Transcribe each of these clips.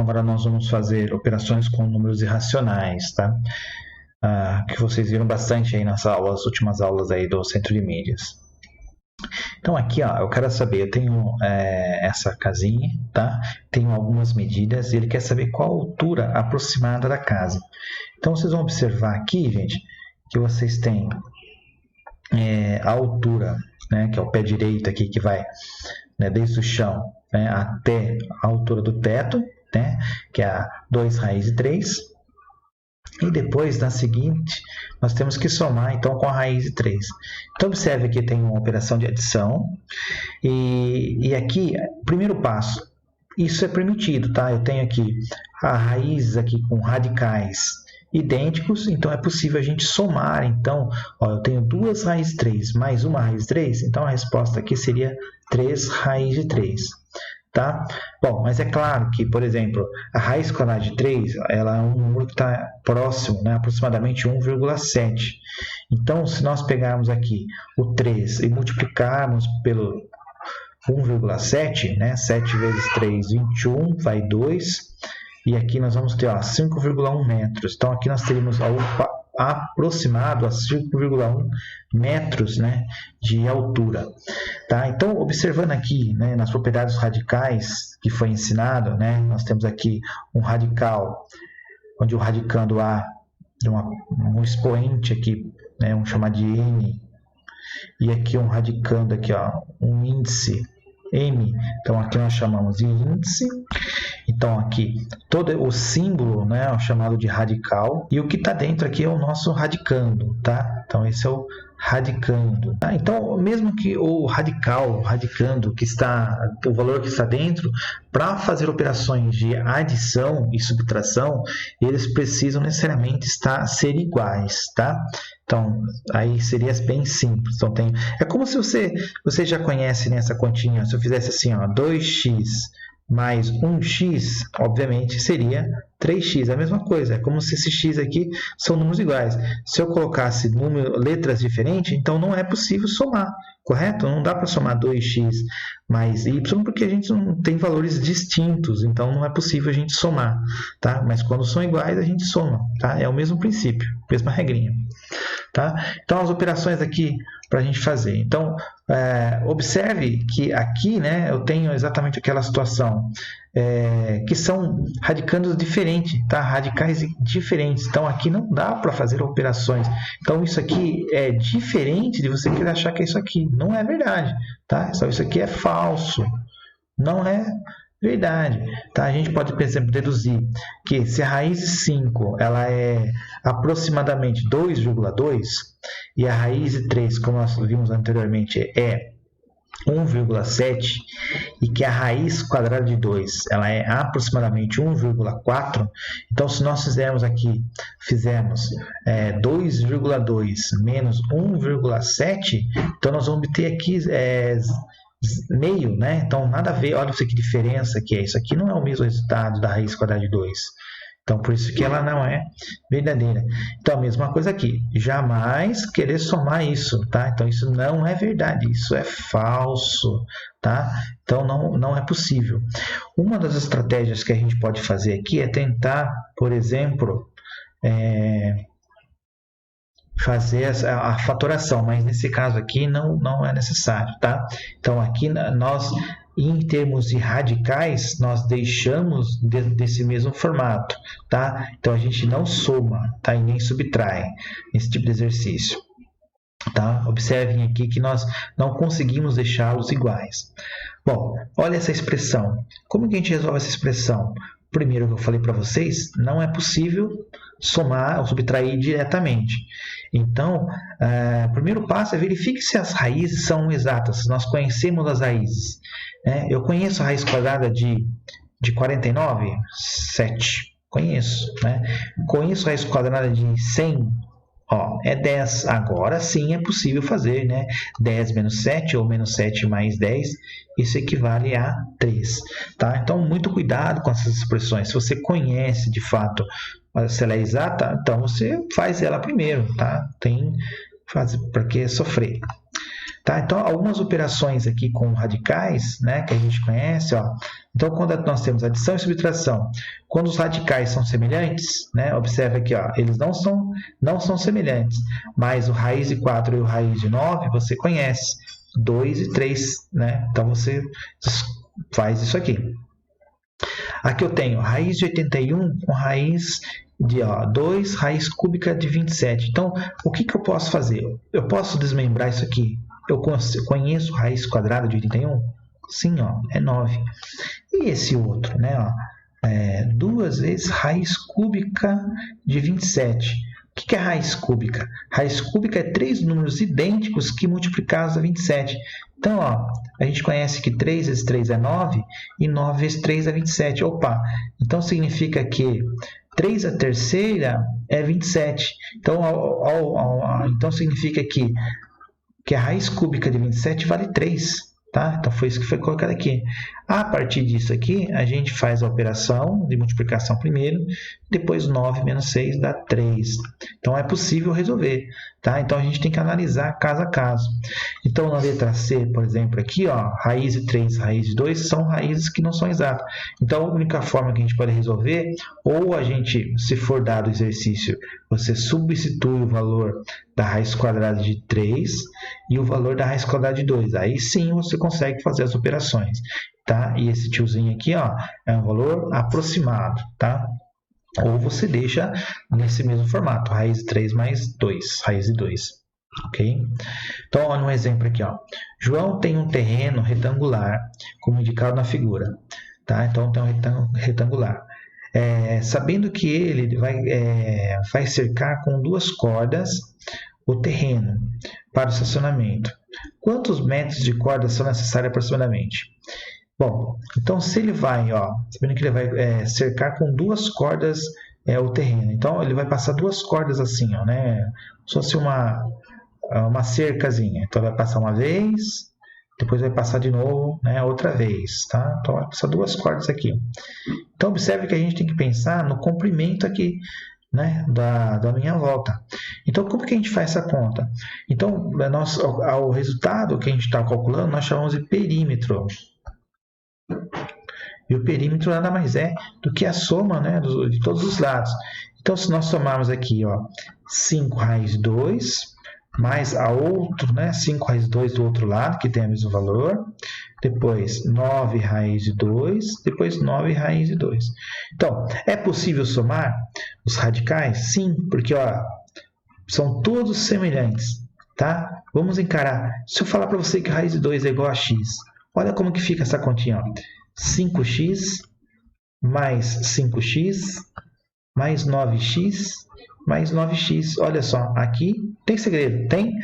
Agora nós vamos fazer operações com números irracionais, tá? Que vocês viram bastante aí nas últimas aulas aí do Centro de Mídias. Então aqui, ó, eu quero saber, eu tenho essa casinha, tá? Tenho algumas medidas e ele quer saber qual a altura aproximada da casa. Então vocês vão observar aqui, gente, que vocês têm a altura, né, que é o pé direito aqui, que vai, né, desde o chão, né, até a altura do teto, né, que é a 2 raiz de 3. E depois, na seguinte, nós temos que somar então com a raiz de 3. Então, observe que tem uma operação de adição. E aqui, primeiro passo, isso é permitido, tá? Eu tenho aqui a raiz aqui com radicais idênticos, então é possível a gente somar. Então, ó, eu tenho 2 raiz de 3 mais uma raiz de 3, então a resposta aqui seria 3 raiz de 3. Tá? Bom, mas é claro que, por exemplo, a raiz quadrada de 3 ela é um número que está próximo, né? Aproximadamente 1,7. Então, se nós pegarmos aqui o 3 e multiplicarmos pelo 1,7, né? 7 vezes 3, 21, vai 2. E aqui nós vamos ter 5,1 metros. Então, aqui nós teríamos aproximado a 5,1 metros, né, de altura. Tá? Então, observando aqui, né, nas propriedades radicais que foi ensinado, né, nós temos aqui um radical, onde o radicando há um expoente aqui, né, vamos chamar de n, e aqui um radicando aqui, um índice m, então aqui nós chamamos de índice. Então, aqui, todo o símbolo, né, é chamado de radical, e o que está dentro aqui é o nosso radicando, tá? Então, esse é o radicando. Tá? Então, mesmo que o radicando, o valor que está dentro, para fazer operações de adição e subtração, eles precisam necessariamente ser iguais, tá? Então, aí seria bem simples. Então, é como se você já conhece nessa continha, se eu fizesse assim, 2x mais 1x, obviamente, seria 3x. A mesma coisa, é como se esses x aqui são números iguais. Se eu colocasse letras diferentes, então não é possível somar, correto? Não dá para somar 2x mais y, porque a gente não tem valores distintos, então não é possível a gente somar, tá? Mas quando são iguais, a gente soma, tá? É o mesmo princípio, mesma regrinha. Tá? Então, as operações aqui para a gente fazer. Então, observe que aqui, né, eu tenho exatamente aquela situação que são radicandos diferentes, tá? Radicais diferentes. Então, aqui não dá para fazer operações. Então, isso aqui é diferente de você querer achar que é isso aqui. Não é verdade. Tá? Isso aqui é falso. Não é verdade. Tá? A gente pode, por exemplo, deduzir que se a raiz de 5 ela é aproximadamente 2,2 e a raiz de 3, como nós vimos anteriormente, é 1,7 e que a raiz quadrada de 2 ela é aproximadamente 1,4, então se nós fizermos 2,2 menos 1,7, então nós vamos obter aqui meio, né? Então, nada a ver. Olha isso aqui, que diferença que é. Isso aqui não é o mesmo resultado da raiz quadrada de 2. Então, por isso que ela não é verdadeira. Então, a mesma coisa aqui. Jamais querer somar isso, tá? Então, isso não é verdade. Isso é falso, tá? Então, não é possível. Uma das estratégias que a gente pode fazer aqui é tentar, por exemplo, fazer a fatoração, mas nesse caso aqui não é necessário, tá? Então, aqui nós, em termos de radicais, nós deixamos desse mesmo formato, tá? Então, a gente não soma, tá? E nem subtrai esse tipo de exercício, tá? Observem aqui que nós não conseguimos deixá-los iguais. Bom, olha essa expressão. Como que a gente resolve essa expressão? Primeiro que eu falei para vocês, não é possível somar ou subtrair diretamente. Então, o primeiro passo é verifique se as raízes são exatas, se nós conhecemos as raízes. Eu conheço a raiz quadrada de 49? 7. Conheço. Né? Conheço a raiz quadrada de 100? É 10. Agora sim é possível fazer, né? 10 menos 7 ou menos 7 mais 10, isso equivale a 3. Tá? Então, muito cuidado com essas expressões. Se você conhece de fato se ela é exata, então você faz ela primeiro. Tá? Para que sofrer? Tá? Então, algumas operações aqui com radicais, né, que a gente conhece, Então, quando nós temos adição e subtração, quando os radicais são semelhantes, né, observe aqui, ó, eles não são semelhantes, mas o raiz de 4 e o raiz de 9 você conhece, 2 e 3, né? Então, você faz isso aqui. Aqui eu tenho raiz de 81 com raiz de 2, raiz cúbica de 27. Então, o que eu posso fazer? Eu posso desmembrar isso aqui. Eu conheço raiz quadrada de 81? Sim, ó, é 9. E esse outro, né? Ó, 2 vezes raiz cúbica de 27. O que é raiz cúbica? Raiz cúbica é 3 números idênticos que multiplicados a 27. Então, ó, a gente conhece que 3 vezes 3 é 9 e 9 vezes 3 é 27. Opa, então significa que 3 a terceira é 27. Então, então significa que a raiz cúbica de 27 vale 3. Tá? Então, foi isso que foi colocado aqui. A partir disso aqui, a gente faz a operação de multiplicação primeiro, depois 9 menos 6 dá 3. Então, é possível resolver. Tá? Então, a gente tem que analisar caso a caso. Então, na letra C, por exemplo, aqui, ó, raiz de 3 e raiz de 2 são raízes que não são exatas. Então, a única forma que a gente pode resolver, ou a gente, se for dado o exercício, você substitui o valor da raiz quadrada de 3 e o valor da raiz quadrada de 2. Aí sim você consegue fazer as operações. Tá? E esse tiozinho aqui, ó, é um valor aproximado. Tá? Ou você deixa nesse mesmo formato, raiz de 3 mais 2, raiz de 2. Ok? Então, ó, no exemplo aqui, ó, João tem um terreno retangular, como indicado na figura. Tá? Então, tem um retangular. Sabendo que ele vai cercar com 2 cordas o terreno para o estacionamento. Quantos metros de corda são necessários aproximadamente? Bom, então se ele vai, ó, sabendo que ele vai cercar com 2 cordas o terreno, então ele vai passar 2 cordas assim, ó, né? Só se uma cercazinha. Então vai passar uma vez, depois vai passar de novo, né, outra vez, tá? Então vai passar 2 cordas aqui. Então observe que a gente tem que pensar no comprimento aqui, né, da minha volta. Então, como que a gente faz essa conta? Então, ao resultado que a gente está calculando, nós chamamos de perímetro. E o perímetro nada mais é do que a soma, né, de todos os lados. Então, se nós somarmos aqui, ó, 5 raiz de 2, mais a outro, né, 5 raiz de 2 do outro lado, que tem o mesmo valor, depois 9 raiz de 2, depois 9 raiz de 2. Então, é possível somar os radicais? Sim, porque ó, são todos semelhantes. Tá? Vamos encarar. Se eu falar para você que raiz de 2 é igual a x, olha como que fica essa continha. Ó. 5x mais 5x mais 9x mais 9x. Olha só, aqui tem segredo? Tem?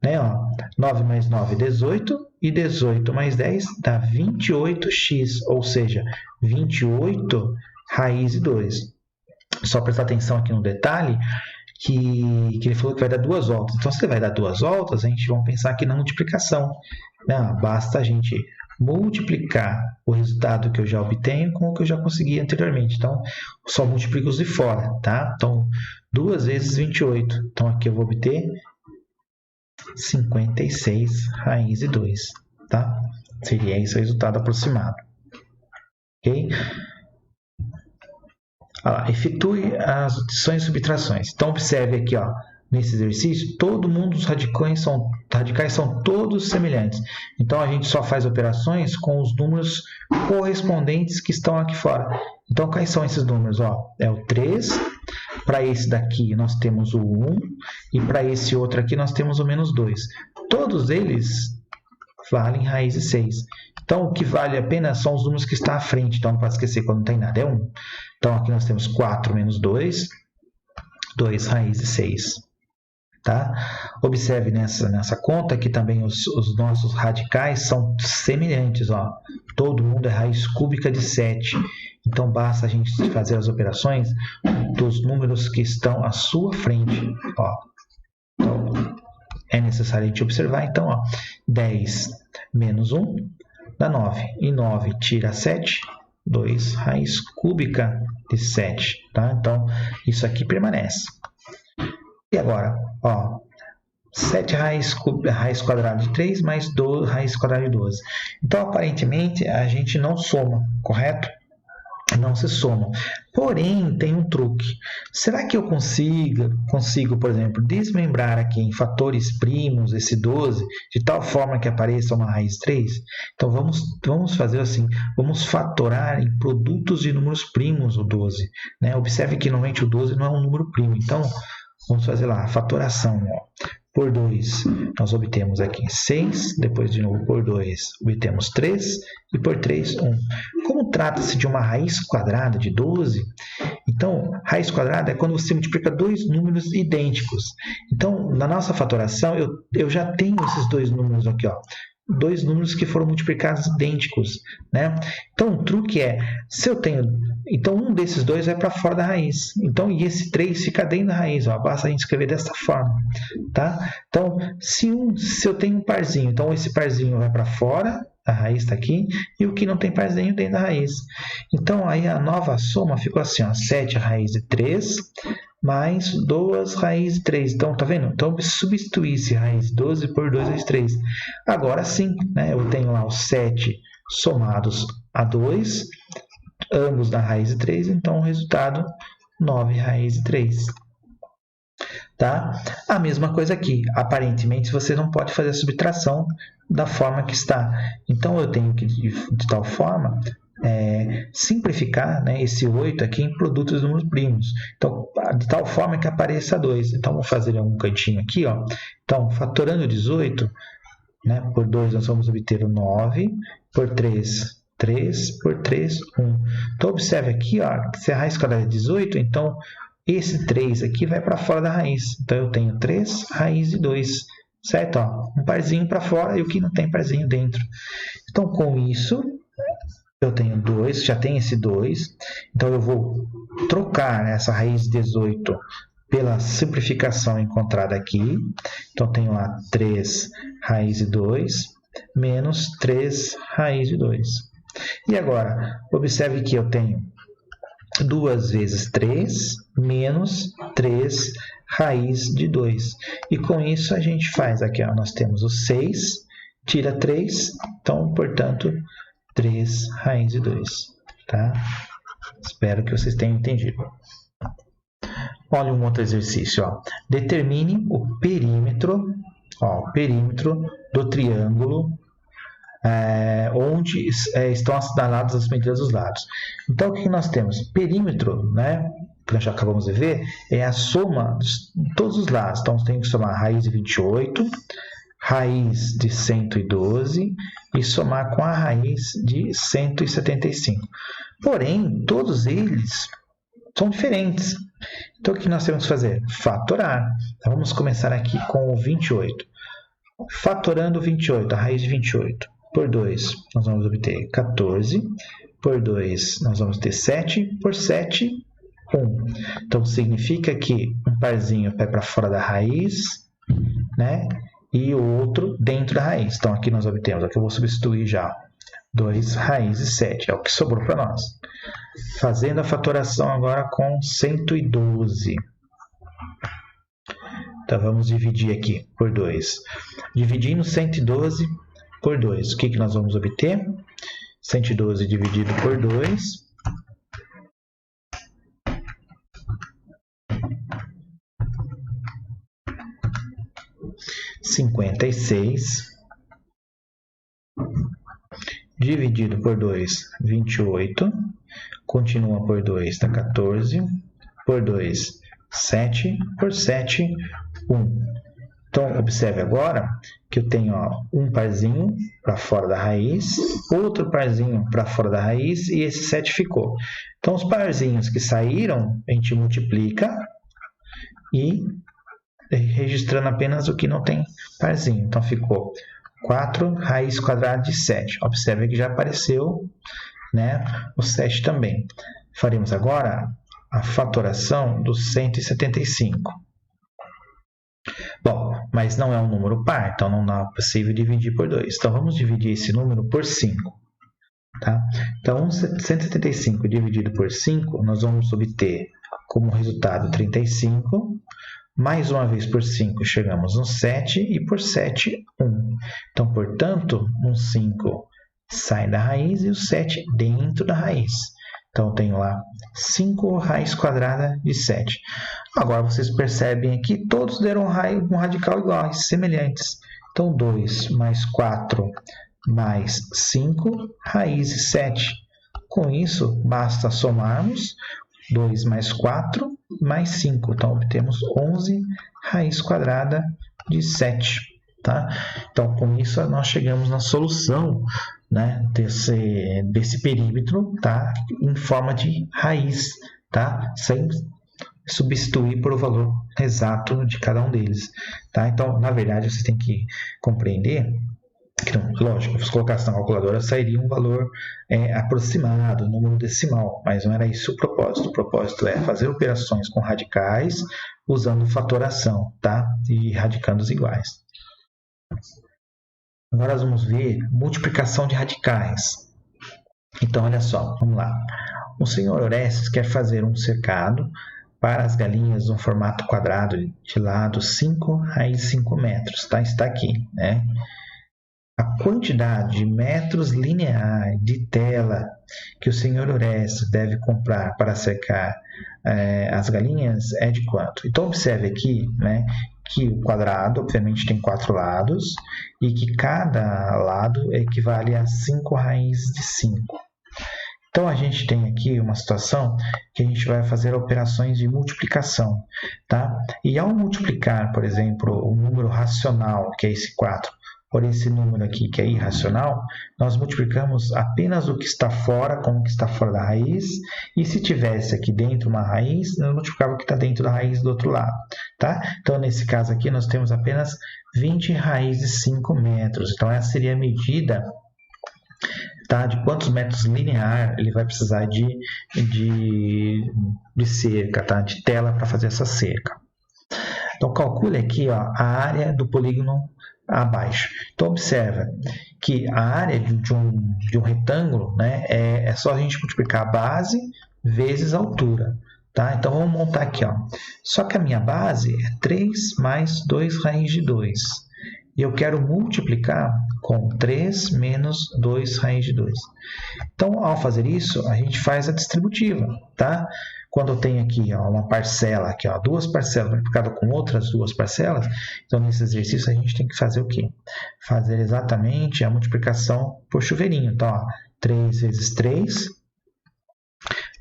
Né, ó, 9 mais 9, 18. E 18 mais 10 dá 28x. Ou seja, 28 raiz de 2. Só prestar atenção aqui no detalhe que ele falou que vai dar 2 voltas. Então, se ele vai dar 2 voltas, a gente vai pensar aqui na multiplicação. Não, basta a gente multiplicar o resultado que eu já obtenho com o que eu já consegui anteriormente. Então, só multiplico os de fora, tá? Então, 2 vezes 28. Então, aqui eu vou obter 56 raiz de 2, tá? Seria esse o resultado aproximado. Ok? Efetue as adições e subtrações. Então, observe aqui, ó, nesse exercício, todo mundo os radicais são todos semelhantes. Então, a gente só faz operações com os números correspondentes que estão aqui fora. Então, quais são esses números? Ó, é o 3, para esse daqui nós temos o 1, e para esse outro aqui nós temos o menos 2. Todos eles valem raiz de 6. Então, o que vale apenas são os números que estão à frente. Então, não pode esquecer quando não tem nada, é 1. Então, aqui nós temos 4 menos 2, 2 raiz de 6. Tá? Observe nessa conta que também os nossos radicais são semelhantes. Ó. Todo mundo é raiz cúbica de 7. Então, basta a gente fazer as operações dos números que estão à sua frente. Ó. Então, é necessário a gente observar. Então, ó, 10 menos 1 dá 9. E 9 tira 7, 2 raiz cúbica de 7. Tá? Então, isso aqui permanece. E agora, ó, 7 raiz quadrada de 3 mais 12, raiz quadrada de 12. Então, aparentemente, a gente não soma, correto? Não se somam. Porém, tem um truque. Será que eu consigo, por exemplo, desmembrar aqui em fatores primos esse 12, de tal forma que apareça uma raiz 3? Então, vamos fazer assim, vamos fatorar em produtos de números primos o 12. Né? Observe que normalmente o 12 não é um número primo. Então, vamos fazer lá a fatoração. Ó. Por 2, nós obtemos aqui 6, depois de novo por 2, obtemos 3, e por 3, 1. Como trata-se de uma raiz quadrada de 12, então, raiz quadrada é quando você multiplica dois números idênticos. Então, na nossa fatoração, eu já tenho esses dois números aqui, ó. Dois números que foram multiplicados idênticos, né? Então, o truque é, se eu tenho... Então, um desses dois vai para fora da raiz. Então, e esse 3 fica dentro da raiz, ó. Basta a gente escrever dessa forma, tá? Então, se eu tenho um parzinho, então esse parzinho vai para fora, a raiz está aqui, e o que não tem parzinho dentro da raiz. Então, aí a nova soma ficou assim, ó, 7 raiz de 3 mais 2 raiz de 3. Então, tá vendo? Então, substituísse raiz de 12 por 2 raiz de 3. Agora sim, né? Eu tenho lá os 7 somados a 2, ambos na raiz de 3, então o resultado 9 raiz de 3. Tá? A mesma coisa aqui. Aparentemente, você não pode fazer a subtração da forma que está. Então, eu tenho que, de tal forma, simplificar, né, esse 8 aqui em produtos de números primos. Então, de tal forma que apareça 2. Então, vou fazer um cantinho aqui. Ó. Então, fatorando 18, né, por 2 nós vamos obter o 9, por 3, 3, por 3, 1. Então, observe aqui, ó, que se a raiz quadrada é 18, então esse 3 aqui vai para fora da raiz. Então, eu tenho 3 raiz de 2, certo? Ó, um parzinho para fora e o que não tem parzinho dentro. Então, com isso, eu tenho 2, já tem esse 2. Então, eu vou trocar essa raiz de 18 pela simplificação encontrada aqui. Então, tenho lá 3 raiz de 2 menos 3 raiz de 2. E agora, observe que eu tenho 2 vezes 3 menos 3 raiz de 2. E com isso a gente faz aqui, ó, nós temos o 6, tira 3, então, portanto, 3 raiz de 2. Tá? Espero que vocês tenham entendido. Olha um outro exercício. Ó. Determine o perímetro do triângulo onde estão assinaladas as medidas dos lados. Então, o que nós temos? Perímetro, né, que nós já acabamos de ver, é a soma de todos os lados. Então, tem que somar a raiz de 28, raiz de 112 e somar com a raiz de 175. Porém, todos eles são diferentes. Então, o que nós temos que fazer? Fatorar. Então, vamos começar aqui com o 28. Fatorando 28, a raiz de 28. Por 2, nós vamos obter 14. Por 2, nós vamos ter 7. Por 7, 1. Então, significa que um parzinho vai para fora da raiz, né? E o outro dentro da raiz. Então, aqui nós obtemos, aqui eu vou substituir já 2 raiz de 7. É o que sobrou para nós. Fazendo a fatoração agora com 112. Então, vamos dividir aqui por 2. Dividindo 112 por 2. O que nós vamos obter? 112 dividido por 2. (56) dividido por 2, 28. Continua por 2, dá 14. Por 2, 7. Por 7, 1. Então, observe agora que eu tenho um parzinho para fora da raiz, outro parzinho para fora da raiz e esse 7 ficou. Então, os parzinhos que saíram, a gente multiplica e registrando apenas o que não tem parzinho. Então, ficou 4 raiz quadrada de 7. Observe que já apareceu, né, o 7 também. Faremos agora a fatoração do 175. Bom, mas não é um número par, então não é possível dividir por 2. Então, vamos dividir esse número por 5. Tá? Então, 175 dividido por 5, nós vamos obter como resultado 35. Mais uma vez por 5, chegamos no 7 e por 7, 1. Então, portanto, um 5 sai da raiz e o 7 dentro da raiz. Então, eu tenho lá 5 raiz quadrada de 7. Agora, vocês percebem aqui, todos deram um radical iguais, semelhantes. Então, 2 mais 4 mais 5, raiz de 7. Com isso, basta somarmos 2 mais 4 mais 5. Então, obtemos 11 raiz quadrada de 7. Tá? Então, com isso, nós chegamos na solução, né, desse perímetro, tá, em forma de raiz, tá, sem substituir por o valor exato de cada um deles. Tá? Então, na verdade, você tem que compreender que, lógico, se colocasse na calculadora, sairia um valor aproximado, número decimal, mas não era isso o propósito. O propósito é fazer operações com radicais usando fatoração, tá? E radicandos iguais. Agora nós vamos ver multiplicação de radicais. Então, olha só, vamos lá. O senhor Orestes quer fazer um cercado para as galinhas no formato quadrado de lado 5 raiz 5 metros, tá? Está aqui, né? A quantidade de metros lineares de tela que o senhor Orestes deve comprar para cercar as galinhas é de quanto? Então, observe aqui, né, que o quadrado, obviamente, tem 4 lados e que cada lado equivale a 5 raiz de 5. Então, a gente tem aqui uma situação que a gente vai fazer operações de multiplicação, tá? E ao multiplicar, por exemplo, o número racional, que é esse 4, por esse número aqui, que é irracional, nós multiplicamos apenas o que está fora com o que está fora da raiz, e se tivesse aqui dentro uma raiz, nós multiplicava o que está dentro da raiz do outro lado, tá? Então, nesse caso aqui, nós temos apenas 20 raiz de 5 metros. Então, essa seria a medida, tá, de quantos metros linear ele vai precisar de cerca, tá, de tela para fazer essa cerca. Então, calcule aqui, ó, a área do polígono abaixo. Então, observa que a área de um retângulo, né, é só a gente multiplicar a base vezes a altura. Tá? Então, vamos montar aqui. Ó. Só que a minha base é 3 mais 2 raiz de 2. E eu quero multiplicar com 3 menos 2 raiz de 2. Então, ao fazer isso, a gente faz a distributiva. Tá? Quando eu tenho aqui, ó, uma parcela, aqui, ó, 2 parcelas multiplicadas com outras 2 parcelas, então nesse exercício a gente tem que fazer o quê? Fazer exatamente a multiplicação por chuveirinho. Então, ó, 3 vezes 3.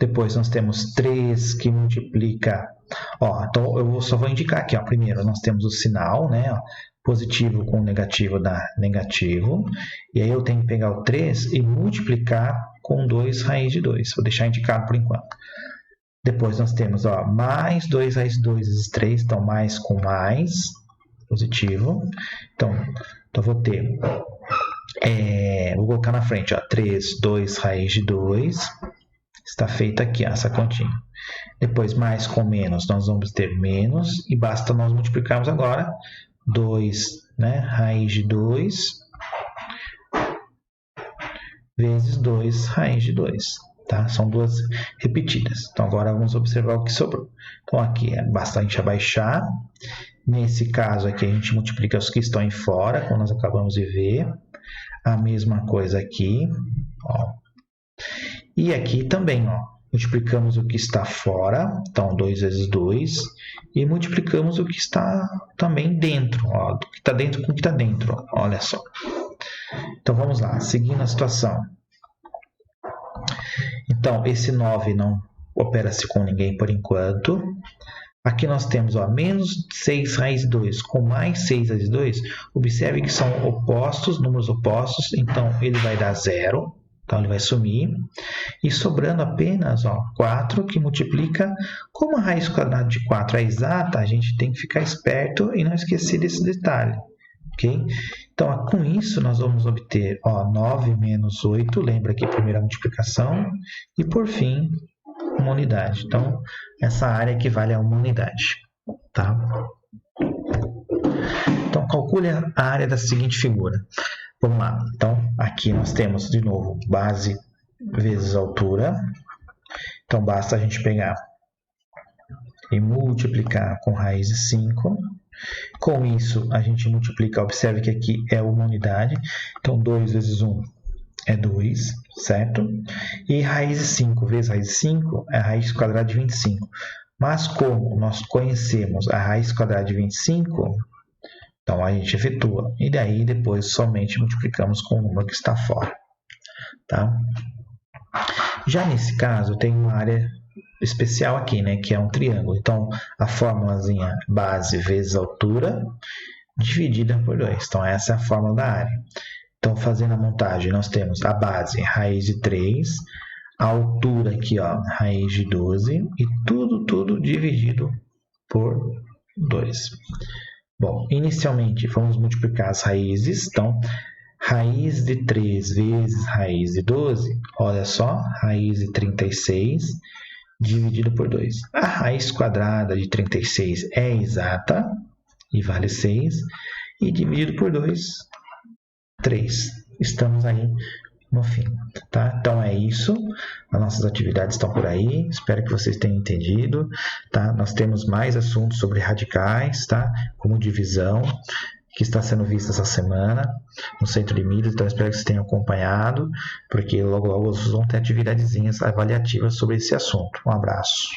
Depois nós temos 3 que multiplica... Ó, então eu só vou indicar aqui. Ó, primeiro nós temos o sinal, né, ó, positivo com negativo dá negativo. E aí eu tenho que pegar o 3 e multiplicar com 2 raiz de 2. Vou deixar indicado por enquanto. Depois nós temos, ó, mais 2 raiz de 2 vezes 3, então mais com mais, positivo. Então eu vou ter, vou colocar na frente, ó, 3, 2 raiz de 2, está feita aqui, ó, essa continha. Depois mais com menos, nós vamos ter menos, e basta nós multiplicarmos agora 2, né, raiz de 2 vezes 2 raiz de 2. Tá? São duas repetidas. Então, agora vamos observar o que sobrou. Então, aqui é bastante abaixar. Nesse caso aqui, a gente multiplica os que estão em fora, como nós acabamos de ver. A mesma coisa aqui. Ó. E aqui também, ó, multiplicamos o que está fora. Então, 2 vezes 2. E multiplicamos o que está também dentro. Ó, do que está dentro com o que está dentro. Ó. Olha só. Então, vamos lá. Seguindo a situação. Então, esse 9 não opera-se com ninguém por enquanto. Aqui nós temos, ó, menos 6 raiz de 2 com mais 6 raiz de 2. Observe que são opostos, números opostos. Então, ele vai dar 0. Então, ele vai sumir. E sobrando apenas, ó, 4, que multiplica. Como a raiz quadrada de 4 é exata, a gente tem que ficar esperto e não esquecer desse detalhe. Okay? Então, com isso, nós vamos obter, ó, 9 menos 8, lembra aqui a primeira multiplicação, e por fim, uma unidade. Então, essa área equivale a uma unidade. Tá? Então, calcule a área da seguinte figura. Vamos lá. Então, aqui nós temos, de novo, base vezes altura. Então, basta a gente pegar e multiplicar com raiz de 5. Com isso, a gente multiplica, observe que aqui é uma unidade, então 2 vezes 1 é 2, certo? E raiz de 5 vezes raiz de 5 é a raiz quadrada de 25. Mas como nós conhecemos a raiz quadrada de 25, então a gente efetua. E daí depois somente multiplicamos com o número que está fora. Tá? Já nesse caso, tem uma área especial aqui, né, que é um triângulo. Então, a fórmulazinha base vezes altura dividida por 2. Então, essa é a fórmula da área. Então, fazendo a montagem, nós temos a base, raiz de 3, a altura aqui, ó, raiz de 12, e tudo dividido por 2. Bom, inicialmente, vamos multiplicar as raízes. Então, raiz de 3 vezes raiz de 12, olha só, raiz de 36 dividido por 2. A raiz quadrada de 36 é exata e vale 6, e dividido por 2, 3. Estamos aí no fim. Tá? Então é isso, as nossas atividades estão por aí, espero que vocês tenham entendido. Tá? Nós temos mais assuntos sobre radicais, tá? Como divisão, que está sendo vista essa semana no Centro de Mídias, então espero que vocês tenham acompanhado, porque logo vocês vão ter atividadezinhas avaliativas sobre esse assunto. Um abraço.